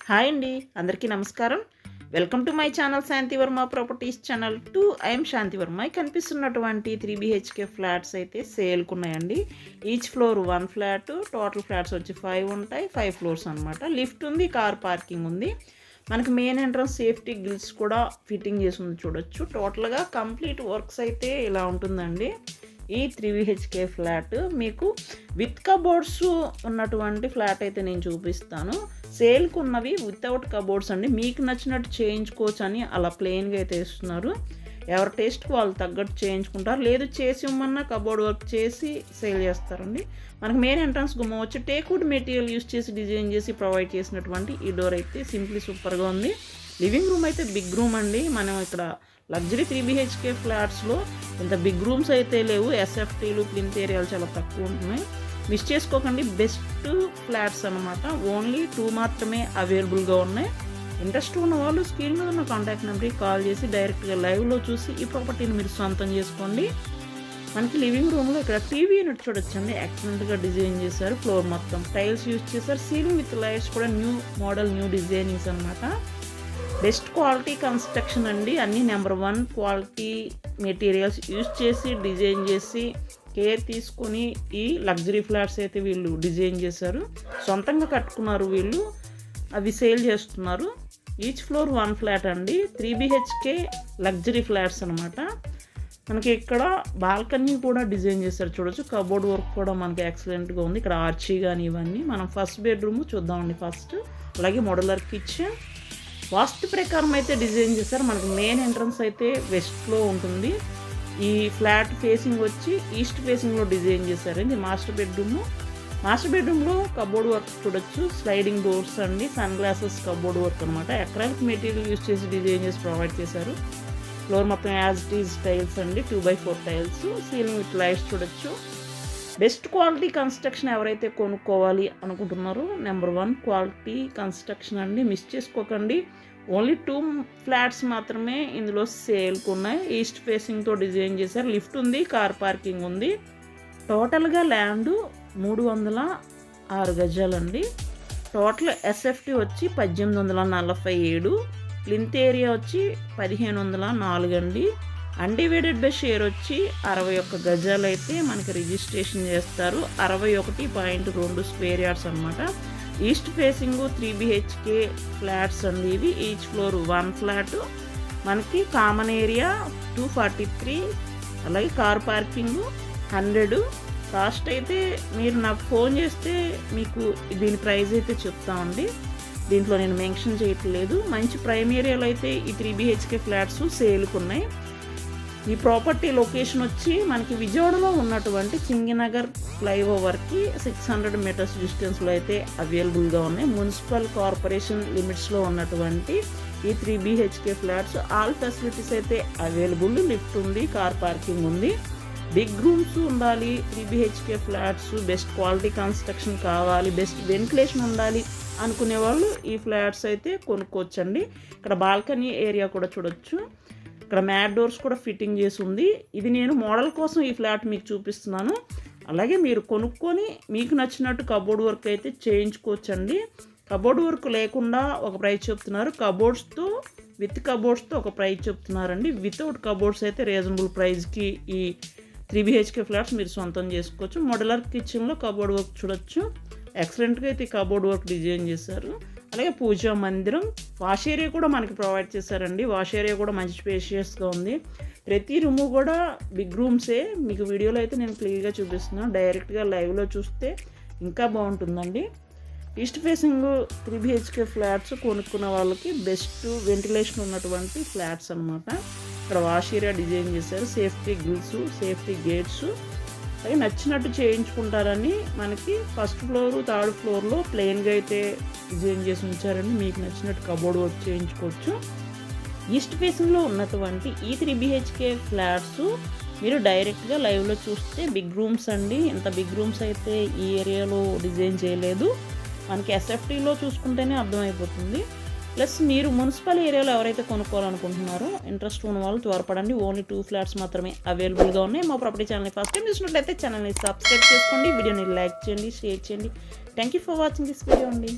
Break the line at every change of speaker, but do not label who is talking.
Hi అండి, అందరికీ నమస్కారం. Welcome to my channel Shanthi Varma properties channel 2. I'm Shanthi Varma. కనిపిస్తున్నటువంటి 3 BHK ఫ్లాట్స్ అయితే సేల్కు ఉన్నాయండి. Each floor 1 flat, total flats వచ్చి 5 ఉంటాయి. 5 ఫ్లోర్స్ అనమాట. లిఫ్ట్ ఉంది, కార్ పార్కింగ్ ఉంది. మనకి మెయిన్ ఎంట్రన్స్ సేఫ్టీ గ్రిల్స్ కూడా ఫిట్టింగ్ చేసి ఉంది, చూడొచ్చు. టోటల్గా కంప్లీట్ వర్క్స్ అయితే ఇలా ఉంటుందండి. ఈ 3 BHK ఫ్లాట్ మీకు విత్ కబోర్డ్స్ ఉన్నటువంటి ఫ్లాట్ అయితే నేను చూపిస్తాను. సేల్కు ఉన్నవి వితౌట్ కబోర్డ్స్ అండి. మీకు నచ్చినట్టు చేయించుకోవచ్చు అని అలా ప్లెయిన్గా అయితే ఇస్తున్నారు. ఎవరి టేస్ట్కి వాళ్ళు తగ్గట్టు చేయించుకుంటారు. లేదు చేసి ఇవ్వమన్నా కబోర్డ్ వర్క్ చేసి సేల్ చేస్తారండి. మనకు మెయిన్ ఎంట్రన్స్ గుమ్మం వచ్చి టేక్వుడ్ మెటీరియల్ యూస్ చేసి డిజైన్ చేసి ప్రొవైడ్ చేసినటువంటి ఈ డోర్ అయితే సింప్లీ సూపర్గా ఉంది. లివింగ్ రూమ్ అయితే బిగ్ రూమ్ అండి. మనం ఇక్కడ లగ్జరీ 3 BHK ఫ్లాట్స్లో ఇంత బిగ్ రూమ్స్ అయితే లేవు. ఎస్ఎఫ్టీలు ప్లింత్ ఏరియాలు చాలా తక్కువ ఉంటున్నాయి. మిస్ చేసుకోకండి. బెస్ట్ ఫ్లాట్స్ అనమాట. ఓన్లీ 2 మాత్రమే అవైలబుల్గా ఉన్నాయి. ఇంట్రెస్ట్ ఉన్న వాళ్ళు స్క్రీన్ మీద ఉన్న కాంటాక్ట్ నెంబర్కి కాల్ చేసి డైరెక్ట్గా లైవ్లో చూసి ఈ ప్రాపర్టీని మీరు సొంతం చేసుకోండి. మనకి లివింగ్ రూమ్లో ఇక్కడ టీవీ యూనిట్ చూడొచ్చండి. ఎక్సలెంట్గా డిజైన్ చేశారు. ఫ్లోర్ మొత్తం టైల్స్ యూజ్ చేశారు. సీలింగ్ విత్ లైట్స్ కూడా న్యూ మోడల్, న్యూ డిజైనింగ్స్ అనమాట. బెస్ట్ క్వాలిటీ కన్స్ట్రక్షన్ అండి. అన్ని నెంబర్ 1 క్వాలిటీ మెటీరియల్స్ యూజ్ చేసి డిజైన్ చేసి కేర్ తీసుకొని ఈ లగ్జరీ ఫ్లాట్స్ అయితే వీళ్ళు డిజైన్ చేశారు. సొంతంగా కట్టుకున్నారు వీళ్ళు, అవి సేల్ చేస్తున్నారు. ఈచ్ ఫ్లోర్ 1 ఫ్లాట్ అండి. 3 BHK లగ్జరీ ఫ్లాట్స్ అనమాట. మనకి ఇక్కడ బాల్కనీ కూడా డిజైన్ చేశారు, చూడొచ్చు. కబోర్డ్ వర్క్ కూడా మనకి ఎక్సలెంట్గా ఉంది. ఇక్కడ ఆర్చీ కానీ ఇవన్నీ. మనం ఫస్ట్ బెడ్రూమ్ చూద్దామండి ఫస్ట్. అలాగే మోడ్యులర్ కిచెన్ వాస్తు ప్రకారం అయితే డిజైన్ చేశారు. మనకి మెయిన్ ఎంట్రన్స్ అయితే వెస్ట్లో ఉంటుంది. ఈ ఫ్లాట్ ఫేసింగ్ వచ్చి ఈస్ట్ ఫేసింగ్లో డిజైన్ చేశారు. ఇది మాస్టర్ బెడ్రూమ్. మాస్టర్ బెడ్రూమ్లో కబోర్డ్ వర్క్ చూడొచ్చు. స్లైడింగ్ డోర్స్ అండి, సన్ గ్లాసెస్ కబోర్డ్ వర్క్ అనమాట. అక్రాలిక్ మెటీరియల్ యూజ్ చేసి డిజైన్ చేసి ప్రొవైడ్ చేశారు. ఫ్లోర్ మొత్తం యాజ్ ఇట్ ఈజ్ టైల్స్ అండి, 2x4 tiles. Ceiling with lights చూడొచ్చు. బెస్ట్ క్వాలిటీ కన్స్ట్రక్షన్ ఎవరైతే కొనుక్కోవాలి అనుకుంటున్నారో నెంబర్ 1 క్వాలిటీ కన్స్ట్రక్షన్ అండి. మిస్ చేసుకోకండి. ఓన్లీ 2 ఫ్లాట్స్ మాత్రమే ఇందులో సేల్కు ఉన్నాయి. ఈస్ట్ ఫేసింగ్తో డిజైన్ చేశారు. లిఫ్ట్ ఉంది, కార్ పార్కింగ్ ఉంది. టోటల్గా ల్యాండ్ 306 గజాలండి. టోటల్ ఎస్ఎఫ్టీ వచ్చి 1847. ప్లింత్ ఏరియా వచ్చి 1504 అండి. అన్డివైడెడ్ బై షేర్ వచ్చి 61 గజాలు అయితే మనకి రిజిస్ట్రేషన్ చేస్తారు. 61.2 స్క్వేర్ యార్డ్స్ అనమాట. ఈస్ట్ ఫేసింగ్ 3 BHK ఫ్లాట్స్ అండి ఇవి. Each floor 1 flat. మనకి కామన్ ఏరియా 243. అలాగే కార్ పార్కింగ్ 100. కాస్ట్ అయితే మీరు నాకు ఫోన్ చేస్తే మీకు దీని ప్రైస్ అయితే చెప్తామండి. దీంట్లో నేను మెన్షన్ చేయట్లేదు. మంచి ప్రైమ్ ఏరియాలో అయితే ఈ 3 BHK ఫ్లాట్స్ సేల్కున్నాయి. ఈ ప్రాపర్టీ లొకేషన్ వచ్చి మనకి విజయవాడలో ఉన్నటువంటి చింగినగర్ ఫ్లైఓవర్కి 600 మీటర్స్ డిస్టెన్స్లో అయితే అవైలబుల్గా ఉన్నాయి. మున్సిపల్ కార్పొరేషన్ లిమిట్స్లో ఉన్నటువంటి ఈ 3 BHK ఫ్లాట్స్ ఆల్ ఫెసిలిటీస్ అయితే అవైలబుల్. లిఫ్ట్ ఉంది, కార్ పార్కింగ్ ఉంది. బిగ్ రూమ్స్ ఉండాలి 3 BHK flats. Best quality construction కావాలి, బెస్ట్ వెంటిలేషన్ ఉండాలి అనుకునే వాళ్ళు ఈ ఫ్లాట్స్ అయితే కొనుక్కోవచ్చండి. ఇక్కడ బాల్కనీ ఏరియా కూడా చూడొచ్చు. ఇక్కడ మ్యాట్ డోర్స్ కూడా ఫిట్టింగ్ చేసి ఉంది. ఇది నేను మోడల్ కోసం ఈ ఫ్లాట్ మీకు చూపిస్తున్నాను. అలాగే మీరు కొనుక్కొని మీకు నచ్చినట్టు కబోర్డ్ వర్క్ అయితే చేయించుకోవచ్చండి. కబోర్డ్ వర్క్ లేకుండా ఒక ప్రైస్ చెప్తున్నారు, కబోర్డ్స్తో విత్ కబోర్డ్స్తో ఒక ప్రైస్ చెప్తున్నారండి. వితౌట్ కబోర్డ్స్ అయితే రీజనబుల్ ప్రైస్కి ఈ 3 BHK ఫ్లాట్స్ మీరు సొంతం చేసుకోవచ్చు. మోడ్యులర్ కిచెన్లో కబోర్డ్ వర్క్ చూడొచ్చు. ఎక్సలెంట్గా అయితే కబోర్డ్ వర్క్ డిజైన్ చేశారు. అలాగే పూజా మందిరం, వాష్ ఏరియా కూడా మనకి ప్రొవైడ్ చేశారండి. వాష్ ఏరియా కూడా మంచి స్పేషియస్గా ఉంది. ప్రతి రూము కూడా బిగ్ రూమ్సే. మీకు వీడియోలో అయితే నేను క్లియర్గా చూపిస్తున్నాను. డైరెక్ట్గా లైవ్లో చూస్తే ఇంకా బాగుంటుందండి. ఈస్ట్ ఫేసింగ్ 3 BHK ఫ్లాట్స్ కొనుక్కున్న వాళ్ళకి బెస్ట్ వెంటిలేషన్ ఉన్నటువంటి ఫ్లాట్స్ అనమాట. ఇక్కడ వాష్ ఏరియా డిజైన్ చేశారు. Safety grills, safety gates. అలాగే నచ్చినట్టు చేయించుకుంటారని మనకి ఫస్ట్ ఫ్లోర్, 3rd ఫ్లోర్లో ప్లెయిన్గా అయితే డిజైన్ చేసి ఉంచారండి. మీకు నచ్చినట్టు కబోర్డ్ వర్క్ చేయించుకోవచ్చు. ఈస్ట్ ఫేసింగ్లో ఉన్నటువంటి ఈ 3 BHK ఫ్లాట్స్ మీరు డైరెక్ట్గా లైవ్లో చూస్తే బిగ్ రూమ్స్ అండి. ఇంత బిగ్ రూమ్స్ అయితే ఈ ఏరియాలో డిజైన్ చేయలేదు. మనకి ఎస్ఎఫ్టీలో చూసుకుంటేనే అర్థమైపోతుంది. ప్లస్ మీరు మున్సిపల్ ఏరియాలో ఎవరైతే కొనుక్కోవాలనుకుంటున్నారో ఇంట్రెస్ట్ ఉన్న వాళ్ళు త్వరపడండి. ఓన్లీ 2 ఫ్లాట్స్ మాత్రమే అవైలబుల్గా ఉన్నాయి. మా ప్రాపర్టీ ఛానల్ని ఫస్ట్ టైం చూసినట్లయితే ఛానల్ని సబ్స్క్రైబ్ చేసుకోండి, వీడియోని లైక్ చేయండి, షేర్ చేయండి. Thank you for watching this video అండి.